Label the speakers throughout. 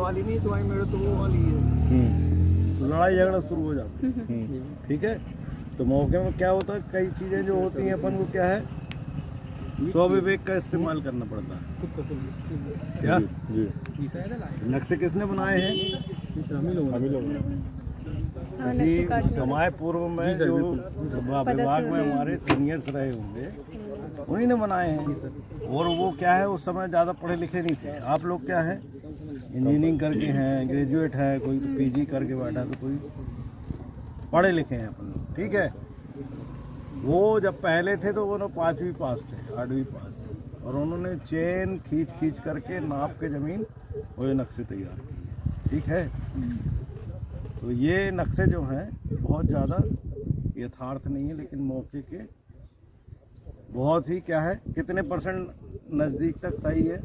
Speaker 1: वाली नहीं, तुम्हारी मेरे तो वो वाली है। तो लड़ाई झगड़ा शुरू हो जाता है। ठीक है, तो मौके में क्या होता है, कई चीज़ें जो होती हैं अपन को क्या है, स्वविवेक का इस्तेमाल करना पड़ता है। क्या नक्शे किसने बनाए हैं? हम लोग। हमारे पूर्व में जो विभाग में हमारे सीनियर्स रहे होंगे उन्हीं ने बनाए हैं। और वो क्या है, उस समय ज़्यादा पढ़े लिखे नहीं थे। आप लोग क्या है, इंजीनियरिंग करके हैं, ग्रेजुएट है, कोई तो पीजी करके बैठा, तो कोई पढ़े लिखे हैं अपन लोग। ठीक है, वो जब पहले थे तो वो 5वीं पास थे, 8वीं पास, और उन्होंने चेन खींच करके नाप के ज़मीन और ये नक्शे तैयार किए। ठीक है, तो ये नक्शे जो हैं बहुत ज़्यादा यथार्थ नहीं है, लेकिन मौके के बहुत ही क्या है, कितने परसेंट नज़दीक तक सही है?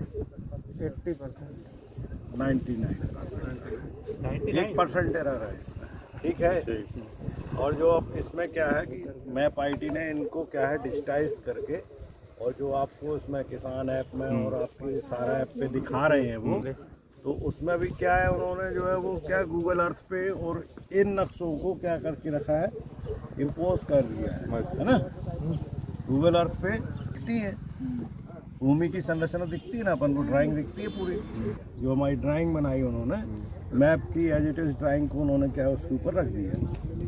Speaker 1: 80%, 99%, 1% एरर है इसमें। ठीक है, और जो अब इसमें क्या है कि मैप आईटी ने इनको क्या है डिजिटाइज करके, और जो आपको इसमें किसान ऐप में और आपके सारा ऐप पे दिखा रहे हैं वो, तो उसमें भी क्या है, उन्होंने जो है वो क्या गूगल अर्थ पे और इन नक्शों को क्या करके रखा है, इम्पोज कर दिया है ना। गूगल अर्थ पे दिखती है भूमि की संरचना, दिखती है ना, अपन को ड्राइंग दिखती है पूरी, जो हमारी ड्राइंग बनाई उन्होंने मैप की एज इट इज़ ड्राइंग को उन्होंने क्या है उसके ऊपर रख दिया।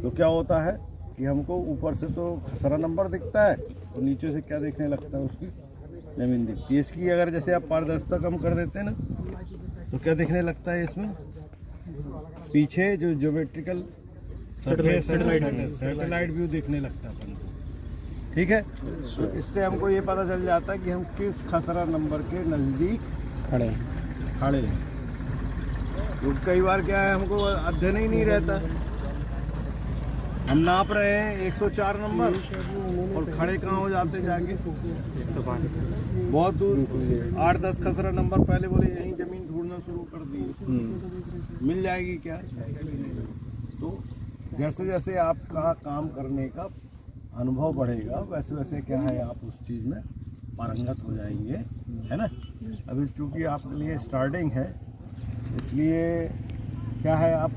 Speaker 1: तो क्या होता है कि हमको ऊपर से तो खसरा नंबर दिखता है और नीचे से क्या देखने लगता है, उसकी ज़मीन दिखती है। इसकी अगर जैसे आप पारदर्शिता कम कर देते हैं ना, तो क्या देखने लगता है इसमें, पीछे जो ज्योमेट्रिकल सैटेलाइट व्यू देखने लगता है अपन को। ठीक है, तो इससे हमको ये पता चल जाता है कि हम किस खसरा नंबर के नज़दीक खड़े हैं। तो कई बार क्या है, हमको अध्ययन ही नहीं रहता, हम नाप रहे हैं 104 नंबर और खड़े कहाँ हो जाते जाके बहुत दूर, 8-10 खसरा नंबर पहले बोले यहीं ज़मीन ढूंढना शुरू कर दी, मिल जाएगी क्या। तो जैसे जैसे आपका काम करने का अनुभव बढ़ेगा, वैसे वैसे क्या है, आप उस चीज़ में पारंगत हो जाएंगे, है ना। अभी चूँकि आपके लिए स्टार्टिंग है, इसलिए क्या है, आप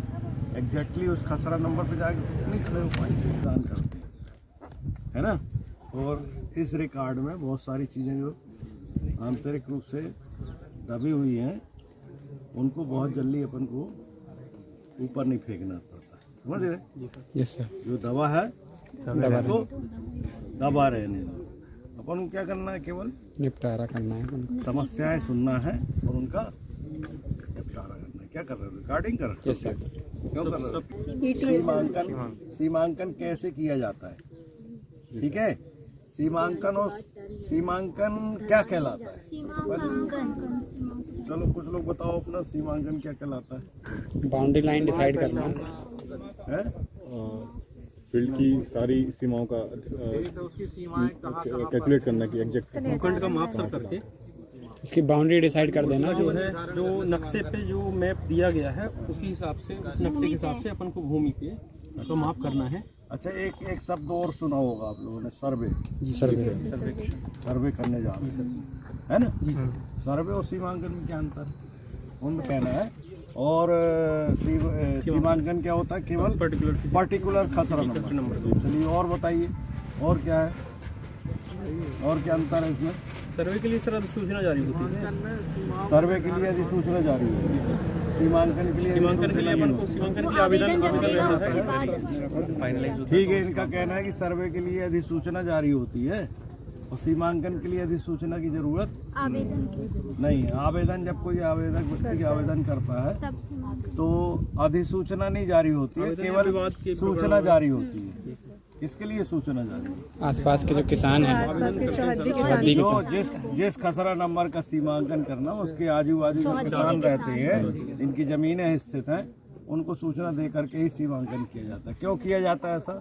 Speaker 1: एग्जैक्टली उस खसरा नंबर पे जाके नहीं खड़े हो पाएंगे, दान करते हैं, है ना। और इस रिकॉर्ड में बहुत सारी चीज़ें जो आंतरिक रूप से दबी हुई हैं, उनको बहुत जल्दी अपन को ऊपर नहीं फेंकना पड़ता, समझ रहे? Yes sir. जो दवा है उसको दबा रहने दो, अपन को क्या करना है, केवल निपटारा करना है, समस्याएं सुनना है और उनका निपटारा करना है। क्या कर रहे हो, रिकॉर्डिंग कर रहे हो? Yes sir. क्यों कर रहे हो? सीमांकन कैसे किया जाता है? ठीक है, सीमांकन क्या कहलाता है? चलो कुछ लोग बताओ अपना, सीमांकन क्या कहलाता है?
Speaker 2: बाउंड्री लाइन डिसाइड करना
Speaker 1: है,
Speaker 3: फील्ड की सारी सीमाओं का कैलकुलेट करना कि एग्जैक्ट
Speaker 4: भूखंड का माप सर करके
Speaker 2: इसकी बाउंड्री डिसाइड कर देना,
Speaker 4: जो है जो नक्शे पे जो मैप दिया गया है उसी हिसाब से, उस नक्शे के हिसाब से अपन को भूमि पे तो माप करना है।
Speaker 1: अच्छा, एक शब्द और सुना होगा आप लोगों ने, सर्वे। सर्वे करने जा रहे हैं ना जी सर। सर्वे और सीमांकन में क्या अंतर है, उनमें कहना है। और सीमांकन क्या होता है? केवल पर्टिकुलर खसरा नंबर। चलिए और बताइए, और क्या है, और क्या अंतर है इसमें?
Speaker 4: सर्वे के लिए सर अधिसूचना जारी होती है।
Speaker 1: सर्वे के लिए अधिसूचना जारी होती है, सीमांकन के लिए
Speaker 4: अपन को सीमांकन के लिए आवेदन
Speaker 1: ठीक है। इनका कहना है कि सर्वे के लिए अधिसूचना जारी होती है और सीमांकन के लिए अधिसूचना की जरूरत नहीं है। आवेदन, जब कोई आवेदक व्यक्ति आवेदन करता है तो अधिसूचना नहीं जारी होती है, केवल सूचना जारी होती है। किसके लिए सूचना जारी है?
Speaker 2: आसपास के जो किसान हैं,
Speaker 1: जिस खसरा नंबर का सीमांकन करना, उसके आजू बाजू जो किसान रहते हैं, इनकी जमीनें स्थित हैं, उनको सूचना दे करके ही सीमांकन किया जाता है। क्यों किया जाता है ऐसा?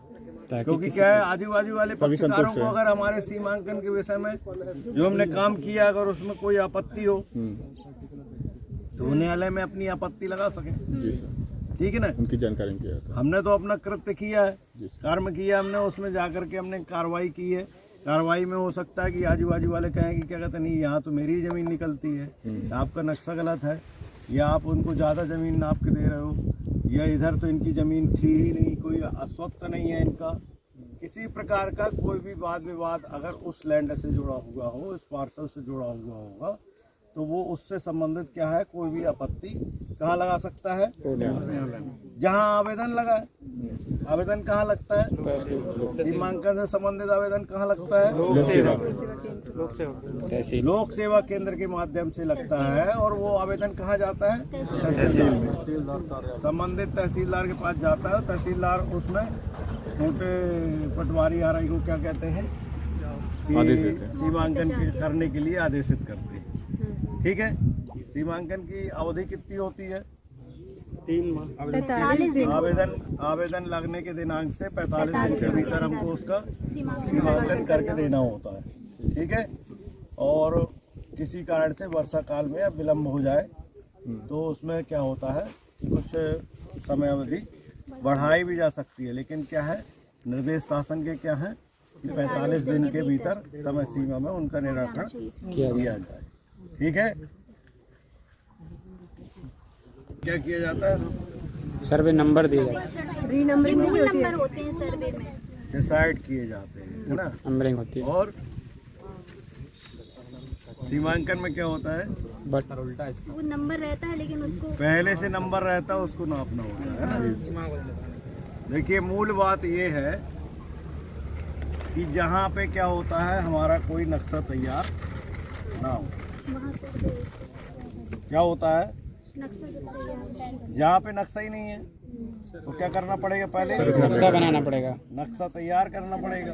Speaker 1: क्योंकि क्या है, आजू बाजू वाले पक्षकारों को अगर हमारे सीमांकन के विषय में जो हमने काम किया, अगर उसमें कोई आपत्ति हो तो न्यायालय में अपनी आपत्ति लगा सके। ठीक है ना,
Speaker 3: उनकी जानकारी किया जाता है।
Speaker 1: हमने तो अपना कृत्य किया है, कर्म किया हमने, उसमें जाकर के हमने कार्रवाई की है। कार्रवाई में हो सकता है कि आजू बाजू वाले कहें कि क्या कहते नहीं, यहाँ तो मेरी जमीन निकलती है, आपका नक्शा गलत है, या आप उनको ज़्यादा ज़मीन नाप के दे रहे हो, या इधर तो इनकी ज़मीन थी ही नहीं, कोई अस्वत्थ नहीं है इनका, किसी प्रकार का कोई भी वाद विवाद अगर उस लैंड से जुड़ा हुआ हो, इस पार्सल से जुड़ा हुआ होगा, तो वो उससे संबंधित क्या है, कोई भी आपत्ति कहाँ लगा सकता है, जहाँ आवेदन लगा है। आवेदन कहाँ लगता है, सीमांकन से संबंधित आवेदन कहाँ लगता है, लोक सेवा केंद्र के माध्यम से लगता है। और वो आवेदन कहाँ जाता है, संबंधित तहसीलदार के पास जाता है। तहसीलदार उसमें छोटे पटवारी आरआई को क्या कहते हैं कि सीमांकन करने के लिए आदेशित करते हैं। ठीक है, सीमांकन की अवधि कितनी होती है,
Speaker 4: 3 माह।
Speaker 2: 45 दिन।
Speaker 1: आवेदन लगने के दिनांक से 45 दिन के भीतर हमको उसका सीमांकन करके देना होता है। ठीक है, और किसी कारण से वर्षा काल में या विलम्ब हो जाए तो उसमें क्या होता है कि कुछ समय अवधि बढ़ाई भी जा सकती है, लेकिन क्या है, निर्देश शासन के क्या है कि 45 दिन के भीतर समय सीमा में उनका निराकरण किया जाए। ठीक है, क्या किया जाता है,
Speaker 5: सर्वे नंबर दिए जाते हैं,
Speaker 2: रीनंबरिंग नहीं होती है।
Speaker 6: नंबर होते हैं सर्वे में।
Speaker 1: डिसाइड किए जाते हैं, है ना।
Speaker 5: नंबरिंग होती है।
Speaker 1: और सीमांकन में क्या होता है,
Speaker 5: बट
Speaker 6: वो नंबर रहता है लेकिन उसको
Speaker 1: पहले से नंबर रहता है उसको नापना होता है ना। देखिए, मूल बात ये है कि जहाँ पे क्या होता है, हमारा कोई नक्शा तैयार ना हो,
Speaker 6: वहाँ से
Speaker 1: क्या होता है,
Speaker 6: नक्शा तैयार।
Speaker 1: जहाँ पे नक्शा ही नहीं है तो क्या करना पड़ेगा, पहले
Speaker 5: नक्शा बनाना पड़ेगा,
Speaker 1: नक्शा तैयार करना पड़ेगा।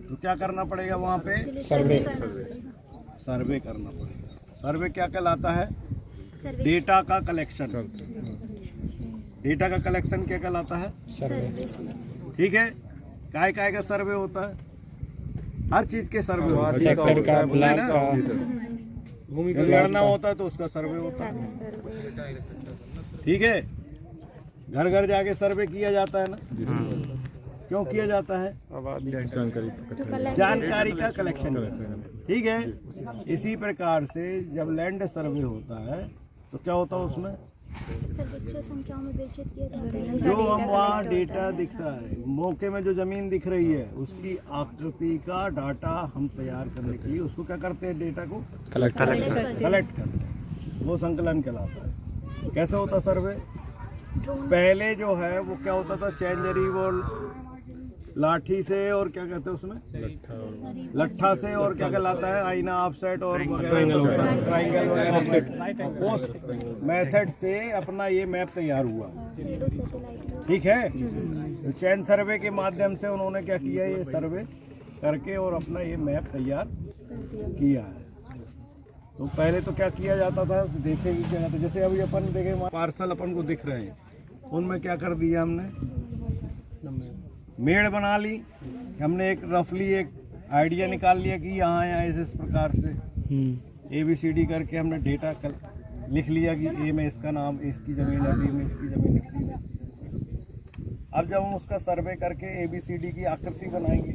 Speaker 1: तो क्या करना पड़ेगा, वहाँ पे
Speaker 5: सर्वे
Speaker 1: सर्वे करना पड़ेगा। सर्वे क्या कहलाता है,
Speaker 6: सर्वे
Speaker 1: डेटा का कलेक्शन। डेटा का कलेक्शन क्या कहलाता है,
Speaker 5: सर्वे।
Speaker 1: ठीक है। काय काय का सर्वे होता है, हर चीज के सर्वे होता है,
Speaker 5: सेक्टर का, ब्लॉक
Speaker 1: है ना?
Speaker 5: का,
Speaker 4: भूमि
Speaker 1: जब लड़ना होता है तो उसका सर्वे होता है। ठीक है, घर घर जाके सर्वे किया जाता है ना, क्यों किया जाता है, जानकारी का कलेक्शन। ठीक है, इसी प्रकार से जब लैंड सर्वे होता है तो क्या होता है, उसमें
Speaker 6: सर्वेक्षण संख्याओं में विभाजित किया जाता है।
Speaker 1: जो हम वहाँ डेटा दिख रहा है, मौके में जो जमीन दिख रही है, उसकी आकृति का डाटा हम तैयार करने के लिए उसको क्या करते हैं, डेटा को
Speaker 5: कलेक्ट
Speaker 1: कलेक्ट करते हैं, वो संकलन कहलाता है। कैसे होता सर्वे, पहले जो है वो क्या होता था, चैंजरी वो लाठी से और क्या कहते हैं उसमें, लट्ठा से, और क्या कहलाता है, आईना ऑफसेट और ट्राइंगल वगैरह, उस मेथड से अपना ये मैप तैयार हुआ।
Speaker 6: रेडियो सैटेलाइट
Speaker 1: ठीक है, तो चैन सर्वे के माध्यम से उन्होंने क्या किया, ये सर्वे करके और अपना ये मैप तैयार किया है। तो पहले तो क्या किया जाता था, देखेंगे क्या जाता, जैसे अभी अपन देखें पार्सल अपन को दिख रहे हैं, उनमें क्या कर दिया हमने, मेड़ बना ली हमने, एक रफली एक आइडिया निकाल लिया कि यहाँ यहाँ इस प्रकार से ABCD करके हमने डेटा लिख लिया कि ए में इसका नाम, इसकी ज़मीन है, बी में इसकी ज़मीन, सी में इसकी ज़मीन। अब जब हम उसका सर्वे करके ABCD की आकृति बनाएंगे,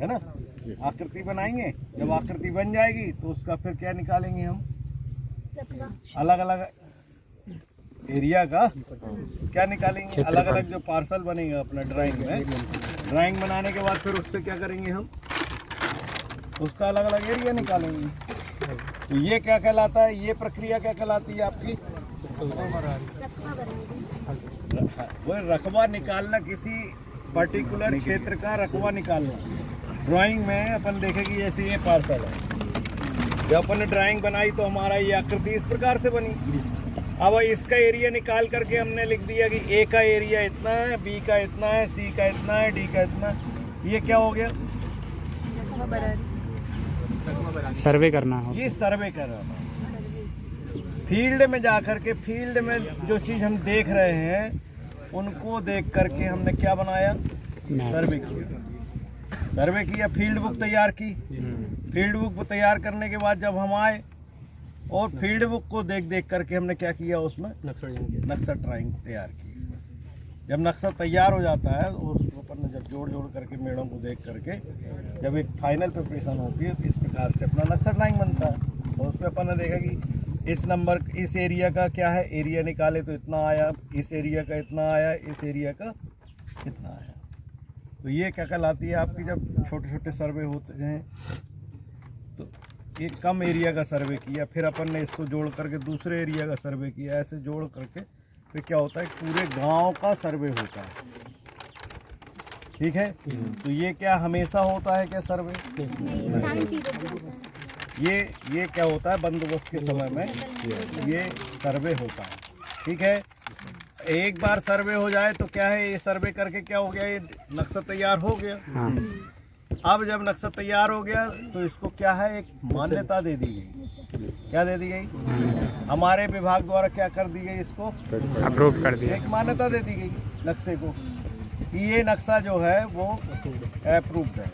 Speaker 1: है ना, आकृति बनाएंगे, जब आकृति बन जाएगी तो उसका फिर क्या निकालेंगे हम, अलग अलग एरिया का क्या निकालेंगे, अलग अलग जो पार्सल बनेगा अपना ड्राइंग में, ड्राइंग बनाने के बाद फिर उससे क्या करेंगे हम, उसका अलग अलग एरिया निकालेंगे। तो ये क्या कहलाता है, ये प्रक्रिया क्या कहलाती है आपकी, वो रकबा निकालना, किसी पर्टिकुलर क्षेत्र का रकबा निकालना। ड्राइंग में अपन देखेंगे जैसे ये पार्सल है, जब अपन ने ड्राइंग बनाई तो हमारा ये आकृति इस प्रकार से बनी। अब इसका एरिया निकाल करके हमने लिख दिया कि ए का एरिया इतना है, बी का इतना है, सी का इतना है, डी का इतना है। ये क्या हो गया,
Speaker 5: सर्वे करना हो,
Speaker 1: ये सर्वे कर रहा था। फील्ड में जा करके, फील्ड में जो चीज़ हम देख रहे हैं उनको देख करके हमने क्या बनाया, सर्वे किया। सर्वे किया, फील्ड बुक तैयार की। फील्ड बुक तैयार करने के बाद जब हम आए और फील्ड बुक को देख देख करके हमने क्या किया, उसमें नक्शा ड्राइंग तैयार की। जब नक्शा तैयार हो जाता है और उसको अपन ने जब जोड़ जोड़ करके मेड़ों को देख करके जब एक फाइनल प्रिपरेशन होती है, तो इस प्रकार से अपना नक्शा ड्राइंग बनता है। और उसमें अपन ने देखा कि इस नंबर इस एरिया का क्या है, एरिया निकाले तो इतना आया, इस एरिया का इतना आया, इस एरिया का इतना आया। तो ये क्या कहलाती है आपकी, जब छोटे छोटे सर्वे होते हैं तो एक कम एरिया का सर्वे किया, फिर अपन ने इसको जोड़ करके दूसरे एरिया का सर्वे किया, ऐसे जोड़ करके फिर क्या होता है पूरे गांव का सर्वे होता है। ठीक है, तो ये क्या हमेशा होता है क्या सर्वे?
Speaker 6: टाइम पीरियड होता है।
Speaker 1: ये क्या होता है बंदोबस्त के समय में ये सर्वे होता है। ठीक है, एक बार सर्वे हो जाए तो क्या है, ये सर्वे करके क्या हो गया, ये नक्शा तैयार हो गया।
Speaker 5: हाँ
Speaker 1: अब जब नक्शा तैयार हो गया तो इसको क्या है, एक मान्यता दे दी गई। क्या दे दी गई? हमारे विभाग द्वारा क्या कर दी गई, इसको
Speaker 5: अप्रूव कर दिया।
Speaker 1: एक मान्यता दे दी गई नक्शे को कि ये नक्शा जो है वो अप्रूव्ड है।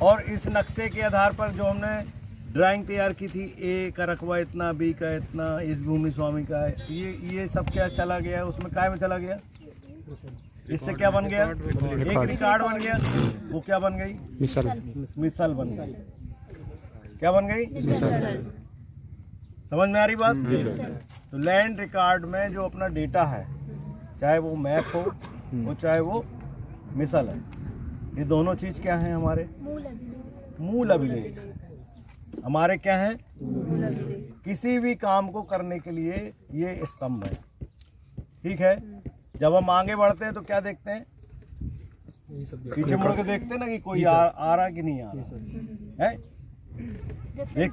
Speaker 1: और इस नक्शे के आधार पर जो हमने ड्राइंग तैयार की थी, ए का रकबा इतना, बी का इतना, इस भूमि स्वामी का है, ये सब क्या चला गया, उसमें काय में चला गया, इससे क्या बन गया, एक रिकॉर्ड बन गया। वो क्या बन गई,
Speaker 5: मिसल।
Speaker 1: मिसल बन गई। क्या बन गई, समझ में आ रही बात? तो लैंड रिकॉर्ड में जो अपना डेटा है, चाहे वो मैप हो वो चाहे वो मिसल है, ये दोनों चीज क्या है हमारे
Speaker 6: मूल अभिलेख।
Speaker 1: मूल अभिलेख। हमारे क्या है, किसी भी काम को करने के लिए ये स्तंभ है। ठीक है, जब हम आगे बढ़ते हैं तो क्या देखते हैं, पीछे मुड़ के देखते हैं ना कि कोई आ रहा कि नहीं आ रहा है। देख